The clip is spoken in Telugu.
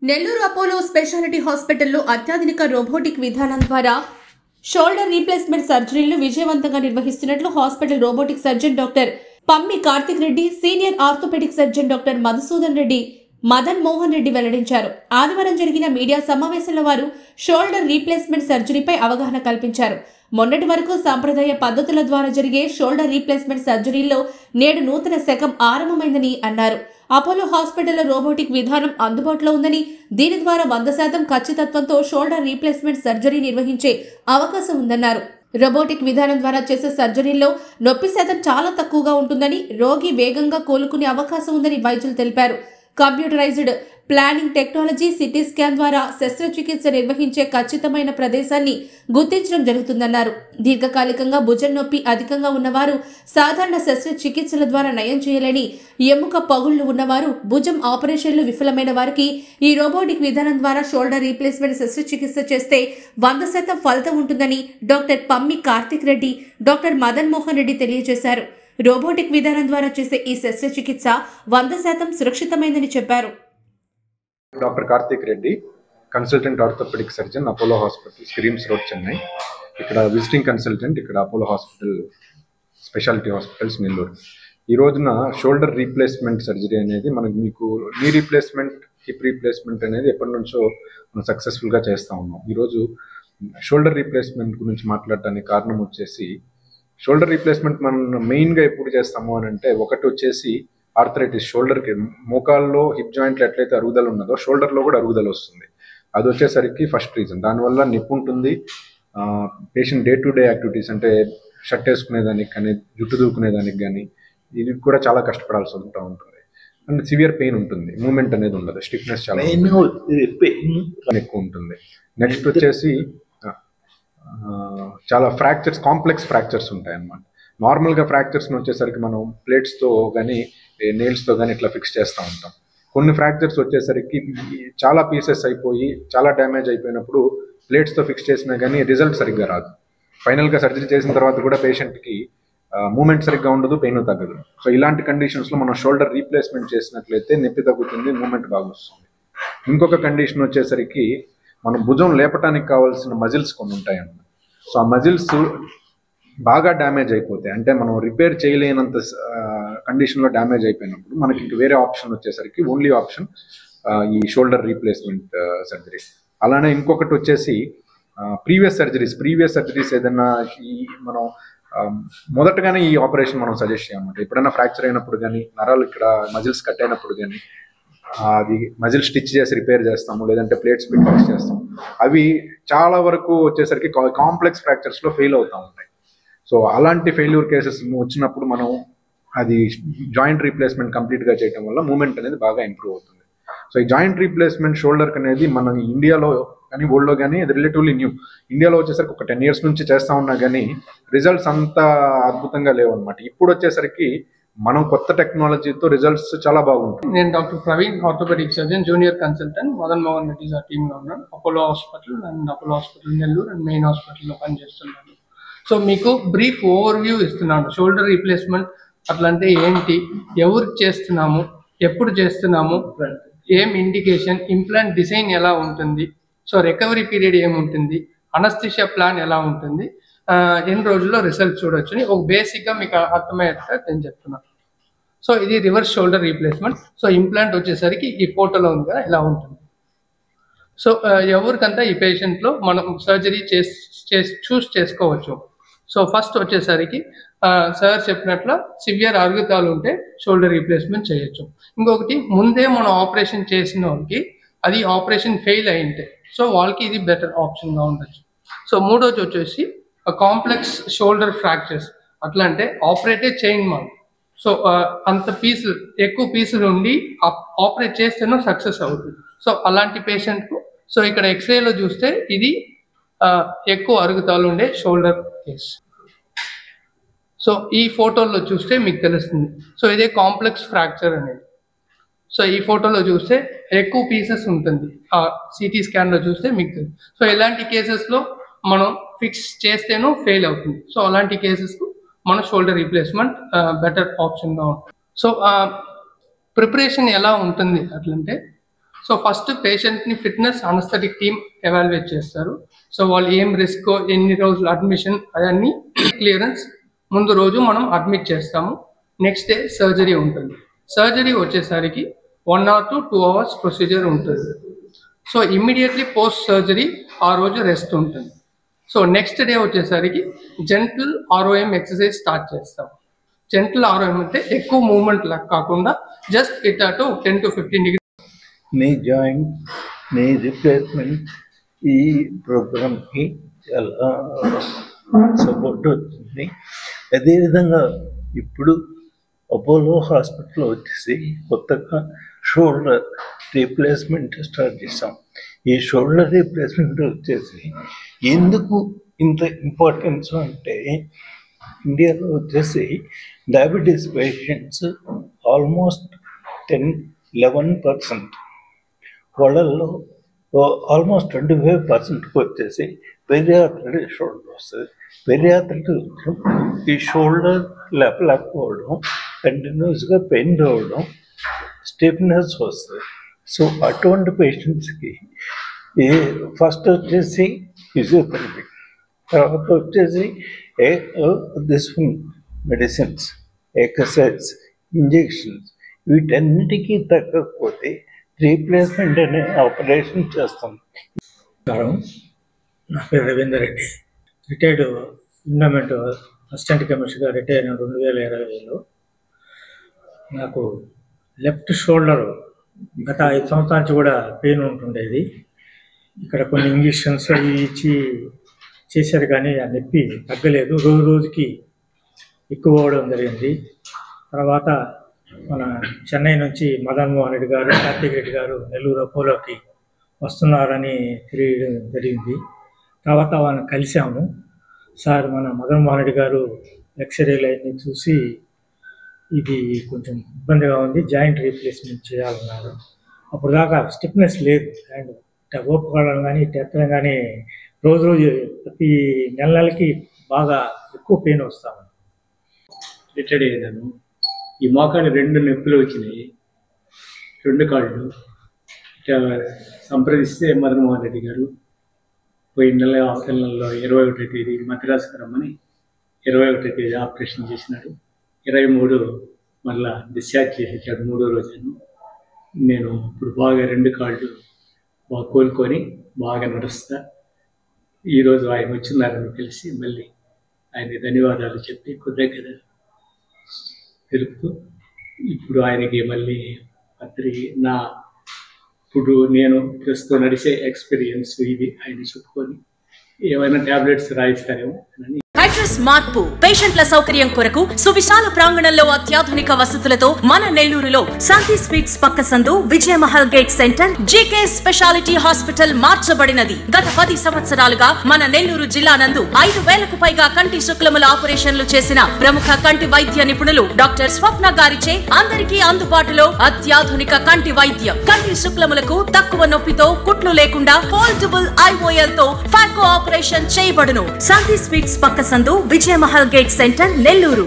నెల్లూరు అపోలో స్పెషాలిటీ హాస్పిటల్లో అత్యాధునిక రోబోటిక్ విధానం ద్వారా షోల్డర్ రీప్లేస్మెంట్ సర్జరీలను విజయవంతంగా నిర్వహిస్తున్నట్లు hospital robotic surgeon doctor Pammi Karthik Reddy, senior orthopaedic surgeon doctor Madhusudan Reddy, Madan Mohan Reddy వెల్లడించారు. ఆదివారం జరిగిన మీడియా సమావేశంలో వారు షోల్డర్ రీప్లేస్మెంట్ సర్జరీపై అవగాహన కల్పించారు. మొన్నటి వరకు సాంప్రదాయ పద్ధతుల ద్వారా జరిగే షోల్డర్ రీప్లేస్మెంట్ సర్జరీల్లో నేడు నూతన శకం ఆరంభమైందని అన్నారు. అపోలో హాస్పిటల్లో రోబోటిక్ విధానం అందుబాటులో ఉందని, దీని ద్వారా 100% ఖచ్చితత్వంతో షోల్డర్ రీప్లేస్మెంట్ సర్జరీ నిర్వహించే అవకాశం ఉందన్నారు. రోబోటిక్ విధానం ద్వారా చేసే సర్జరీల్లో నొప్పి శాతం చాలా తక్కువగా ఉంటుందని, రోగి వేగంగా కోలుకునే అవకాశం ఉందని వైద్యులు తెలిపారు. Computerised planning technology, CT scan ద్వారా శస్త్రచికిత్స నిర్వహించే ఖచ్చితమైన ప్రదేశాన్ని గుర్తించడం జరుగుతుందన్నారు. దీర్ఘకాలికంగా భుజం నొప్పి అధికంగా ఉన్నవారు సాధారణ శస్త్రచికిత్సల ద్వారా నయం చేయలేని ఎముక పగుళ్లు ఉన్నవారు, భుజం ఆపరేషన్లు విఫలమైన వారికి ఈ రోబోటిక్ విధానం ద్వారా షోల్డర్ రీప్లేస్మెంట్ శస్త్రచికిత్స చేస్తే 100% ఫలితం ఉంటుందని డాక్టర్ పమ్మి కార్తిక్ రెడ్డి, డాక్టర్ మదన్ మోహన్ రెడ్డి తెలియజేశారు. రోబోటిక్ విధానం ద్వారా చేసే ఈ శస్త్రచికిత్స 100% సురక్షితమైందని చెప్పారు. Doctor Karthik Reddy, consultant orthopaedic surgeon, Apollo hospital, Greams Road, Chennai. ఇక్కడ విజిటింగ్ కన్సల్టెంట్, ఇక్కడ Apollo hospital speciality hospitals, Nellore. ఈ రోజున షోల్డర్ రీప్లేస్మెంట్ సర్జరీ అనేది మీకు నీ రీప్లేస్మెంట్, హిప్ రీప్లేస్మెంట్ అనేది ఎప్పటి నుంచో మనం సక్సెస్ఫుల్గా చేస్తూ ఉన్నాం. ఈరోజు షోల్డర్ రీప్లేస్మెంట్ గురించి మాట్లాడటానికి కారణం వచ్చేసి, షోల్డర్ రీప్లేస్మెంట్ మనం మెయిన్గా ఎప్పుడు చేస్తాము అని అంటే, ఒకటి వచ్చేసి ఆర్థరైటిస్, షోల్డర్కి మోకాల్లో హిప్ జాయింట్లో ఎట్లయితే అరుగుదల ఉన్నదో షోల్డర్లో కూడా అరుగుదల వస్తుంది. అది వచ్చేసరికి ఫస్ట్ రీజన్. దానివల్ల నొప్పి ఉంటుంది. Patient day to day activities అంటే షర్ట్ వేసుకునేదానికి కానీ, జుట్టు దూకునేదానికి కానీ ఇది కూడా చాలా కష్టపడాల్సి ఉంటుంది. అండ్ సివియర్ పెయిన్ ఉంటుంది, మూమెంట్ అనేది ఉండదు, స్టిఫ్నెస్ చాలా ఎక్కువ ఉంటుంది. నెక్స్ట్ వచ్చేసి చాలా ఫ్రాక్చర్స్, కాంప్లెక్స్ ఫ్రాక్చర్స్ ఉంటాయి అన్నమాట. నార్మల్గా ఫ్రాక్చర్స్ని వచ్చేసరికి మనం ప్లేట్స్తో కానీ నెయిల్స్తో కానీ ఇట్లా ఫిక్స్ చేస్తూ ఉంటాం. కొన్ని ఫ్రాక్చర్స్ వచ్చేసరికి చాలా పీసెస్ అయిపోయి చాలా డ్యామేజ్ అయిపోయినప్పుడు ప్లేట్స్తో ఫిక్స్ చేసినా కానీ రిజల్ట్ సరిగ్గా రాదు. ఫైనల్గా సర్జరీ చేసిన తర్వాత కూడా పేషెంట్కి మూమెంట్ సరిగ్గా ఉండదు, పెయిన్ తగ్గదు. సో ఇలాంటి కండిషన్స్లో మనం షోల్డర్ రీప్లేస్మెంట్ చేసినట్లయితే నొప్పి తగ్గుతుంది, మూమెంట్ బాగా వస్తుంది. ఇంకొక కండిషన్ వచ్చేసరికి మనం భుజం లేపటానికి కావాల్సిన మజిల్స్ కొన్ని ఉంటాయన్నమాట. సో ఆ మజిల్స్ బాగా డ్యామేజ్ అయిపోతాయి, అంటే మనం రిపేర్ చేయలేనంత కండిషన్లో డ్యామేజ్ అయిపోయినప్పుడు మనకి ఇంక వేరే ఆప్షన్ వచ్చేసరికి ఓన్లీ ఆప్షన్ ఈ షోల్డర్ రీప్లేస్మెంట్ సర్జరీ. అలానే ఇంకొకటి వచ్చేసి ప్రీవియస్ సర్జరీస్ ఏదైనా ఈ మనం మొదటగానే ఈ ఆపరేషన్ మనం సజెస్ట్ చేయమంట. ఎప్పుడైనా ఫ్రాక్చర్ అయినప్పుడు కానీ, నరాలు ఇక్కడ మజిల్స్ కట్ అయినప్పుడు కానీ అది మజిల్ స్టిచ్ చేసి రిపేర్ చేస్తాము, లేదంటే ప్లేట్స్ పెట్టి ఫిక్స్ చేస్తాము. అవి చాలా వరకు వచ్చేసరికి కాంప్లెక్స్ ఫ్రాక్చర్స్లో ఫెయిల్ అవుతూ ఉంటాయి. సో అలాంటి ఫెయిల్యూర్ కేసెస్ వచ్చినప్పుడు మనం అది జాయింట్ రీప్లేస్మెంట్ కంప్లీట్గా చేయడం వల్ల మూమెంట్ అనేది బాగా ఇంప్రూవ్ అవుతుంది. సో ఈ జాయింట్ రీప్లేస్మెంట్ షోల్డర్ అనేది మన ఇండియాలో కానీ వరల్డ్లో కానీ అది రిలేటివ్లీ న్యూ. ఇండియాలో వచ్చేసరికి ఒక 10 years నుంచి చేస్తూ ఉన్నా కానీ రిజల్ట్స్ అంత అద్భుతంగా లేవు అనమాట. ఇప్పుడు వచ్చేసరికి మనం కొత్త టెక్నాలజీతో రిజల్ట్స్ చాలా బాగుంటాయి. నేను doctor Praveen, orthopaedic surgeon, junior consultant, Madan Mohan Reddy sir టీంలో ఉన్నాను. Apollo hospital and Apollo hospital Nellore and main హాస్పిటల్లో పనిచేస్తున్నాను. సో మీకు బ్రీఫ్ ఓవర్వ్యూ ఇస్తున్నాను. షోల్డర్ రీప్లేస్మెంట్ అట్లంటే ఏంటి, ఎవరికి చేస్తున్నాము, ఎప్పుడు చేస్తున్నాము, ఏం ఇండికేషన్, ఇంప్లాంట్ డిజైన్ ఎలా ఉంటుంది, సో రికవరీ పీరియడ్ ఏముంటుంది, అనస్థిషియా ప్లాన్ ఎలా ఉంటుంది, ఎన్ని రోజుల్లో రిజల్ట్ చూడొచ్చు ఒక బేసిక్గా మీకు అర్థమయ్యేట్టుగా నేను చెప్తున్నాను. సో ఇది reverse shoulder replacement. So implant వచ్చేసరికి ఈ ఫోటోలో ఉంది కదా, ఇలా ఉంటుంది. సో ఎవరికంతా ఈ పేషెంట్లో మనం సర్జరీ చూస్ చేసుకోవచ్చు. సో ఫస్ట్ వచ్చేసరికి సార్ చెప్పినట్లు సివియర్ అరుగుతాలు ఉంటే షోల్డర్ రీప్లేస్మెంట్ చేయొచ్చు. ఇంకొకటి, ముందే మనం ఆపరేషన్ చేసిన వాళ్ళకి అది ఆపరేషన్ ఫెయిల్ అయింటే సో వాళ్ళకి ఇది బెటర్ ఆప్షన్గా ఉండొచ్చు. సో మూడోది వచ్చేసి కాంప్లెక్స్ షోల్డర్ ఫ్రాక్చర్స్, అట్లా అంటే ఆపరేటే చేయండి మనం. సో అంత పీసులు, ఎక్కువ పీసులు ఉండి ఆపరేట్ చేస్తేనే సక్సెస్ అవుతుంది. సో అలాంటి పేషెంట్కు సో ఇక్కడ ఎక్స్రేలో చూస్తే ఇది ఎక్కువ అరుగుతాలు ఉండే షోల్డర్ కేస్. సో ఈ ఫోటోలో చూస్తే మీకు తెలుస్తుంది. సో ఇదే కాంప్లెక్స్ ఫ్రాక్చర్ అనేది. సో ఈ ఫోటోలో చూస్తే ఎక్కువ పీసెస్ ఉంటుంది, సిటీ స్కాన్లో చూస్తే మీకు తెలుసు. సో ఇలాంటి కేసెస్లో మనం ఫిక్స్ చేస్తేనూ ఫెయిల్ అవుతుంది. సో అలాంటి కేసెస్కు మన షోల్డర్ రీప్లేస్మెంట్ బెటర్ ఆప్షన్గా ఉంటుంది. సో ప్రిపరేషన్ ఎలా ఉంటుంది అట్లంటే, సో ఫస్ట్ పేషెంట్ని ఫిట్నెస్ అనస్థెటిక్ టీమ్ ఎవాల్యుయేట్ చేస్తారు. సో వాళ్ళు ఏం రిస్క్, ఎన్ని రోజులు అడ్మిషన్, అవన్నీ క్లియరెన్స్ ముందు రోజు మనం అడ్మిట్ చేస్తాము. నెక్స్ట్ డే సర్జరీ ఉంటుంది. సర్జరీ వచ్చేసరికి 1 or 2 hours ప్రొసీజర్ ఉంటుంది. సో ఇమ్మీడియట్లీ పోస్ట్ సర్జరీ ఆ రోజు రెస్ట్ ఉంటుంది. సో నెక్స్ట్ డే వచ్చేసరికి జెంటల్ ROM ఎక్సర్సైజ్ స్టార్ట్ చేస్తాం. జెంటల్ ROM అంటే ఎక్కువ మూవ్మెంట్ లాగా కాకుండా జస్ట్ ఇట్ అటు 10 to 15 degrees. Knee joint, knee replacement ఈ ప్రోగ్రామ్కి చాలా సపోర్ట్ అవుతుంది. అదేవిధంగా ఇప్పుడు అపోలో హాస్పిటల్ వచ్చేసి కొత్తగా షోల్డర్ రీప్లేస్మెంట్ స్టార్ట్ చేసాం. ఈ షోల్డర్ రీప్లేస్మెంట్ వచ్చేసి ఎందుకు ఇంత ఇంపార్టెన్స్ అంటే ఇండియాలో వచ్చేసి డయాబెటీస్ పేషెంట్స్ ఆల్మోస్ట్ 10-11%, వాళ్ళల్లో ఆల్మోస్ట్ 25%కి వచ్చేసి పెరియాథ్రైటిస్ షోల్డర్ వస్తుంది. పెరియాథ్రైటిస్ ఈ షోల్డర్ లేపలేకపోవడం, కంటిన్యూస్గా పెయిన్ రావడం, స్టిఫ్నెస్ వస్తుంది. సో అటువంటి పేషెంట్స్కి ఫస్ట్ వచ్చేసి ఫిజియోథెరపీ, తర్వాత వచ్చేసి మెడిసిన్స్, ఎక్సర్సైజ్, ఇంజెక్షన్స్, వీటన్నిటికీ తగ్గకపోతే రీప్లేస్మెంట్ అనే ఆపరేషన్ చేస్తాం. నా పేరు Ravinder Reddy, retired endowment assistant కమిషనర్గా రిటైర్ అయిన 2020లో. నాకు లెఫ్ట్ షోల్డర్ గత 5 సంవత్సరాల నుంచి కూడా పెయిన్ ఉంటుండేది. ఇక్కడ కొన్ని ఇంజెక్షన్స్ అవి ఇచ్చి చేశారు కానీ ఆ నొప్పి తగ్గలేదు. రోజు రోజుకి ఎక్కువ అవడం జరిగింది. తర్వాత మన చెన్నై నుంచి మదన్ మోహన్ రెడ్డి గారు, కార్తీక్ రెడ్డి గారు నెల్లూరు అపోలోకి వస్తున్నారని తెలియడం జరిగింది. తర్వాత వాళ్ళని కలిసాము. సార్, మన మదన్ మోహన్ రెడ్డి గారు ఎక్స్రేలు అన్నీ చూసి ఇది కొంచెం ఇబ్బందిగా ఉంది, జాయింట్ రీప్లేస్మెంట్ చేయాలన్నారు. అప్పుడు దాకా స్టిఫ్నెస్ లేదు, అండ్ ఓపుకోవడం కానీ ఎత్తడం కానీ రోజు ప్రతి నెలకి బాగా ఎక్కువ పెయిన్ వస్తాము. రిటైర్డ్ అయ్యాను. ఈ మోకాలు 2 నొప్పులు వచ్చినాయి, 2 కాళ్ళు. సంప్రదిస్తే మదన్ మోహన్ రెడ్డి గారు పోయిన నెల అవతల నెలలో 21వ తేదీ మద్రాసుకు రమ్మని 21వ తేదీ ఆపరేషన్ చేసినాడు. 23 మళ్ళా డిశ్చార్జ్ చేసేసాడు 3వ రోజును. నేను ఇప్పుడు బాగా 2 కాళ్ళు బాగా కోలుకొని బాగా నడుస్తా. ఈరోజు ఆయన వచ్చినారని తెలిసి మళ్ళీ ఆయన ధన్యవాదాలు చెప్పి కృతజ్ఞత తెలుపుతూ ఇప్పుడు ఆయనకి మళ్ళీ నా ఇప్పుడు నేను ప్రస్తుతం నడిచే ఎక్స్పీరియన్స్ ఇది ఆయన చెప్పుకొని ఏమైనా టాబ్లెట్స్ రాయిస్తారేమో అని. అడ్రస్ మార్పు పేషెంట్ల సౌకర్యం కొరకు సువిశాల ప్రాంగణంలో అత్యాధునిక వసతులతో మన నెల్లూరులో శాంతి స్వీట్స్ పక్క సందు Vijayamahal gate centre GK speciality hospital మార్చబడినది. గత 10 సంవత్సరాలుగా మన నెల్లూరు జిల్లా నందు 5,000కు పైగా కంటి శుక్లముల ఆపరేషన్లు చేసిన ప్రముఖ కంటి వైద్య నిపుణులు డాక్టర్ స్వప్న గారిచే అందరికీ అందుబాటులో అత్యాధునిక కంటి వైద్యం. కంటి శుక్లములకు తక్కువ నొప్పితో కుట్లు లేకుండా ఫోల్డబుల్ IOL తో ఫాకో ఆపరేషన్ చేయబడును. శాంతి స్వీట్స్ పక్క సందు విజయమహల్ గేట్ సెంటర్ నెల్లూరు.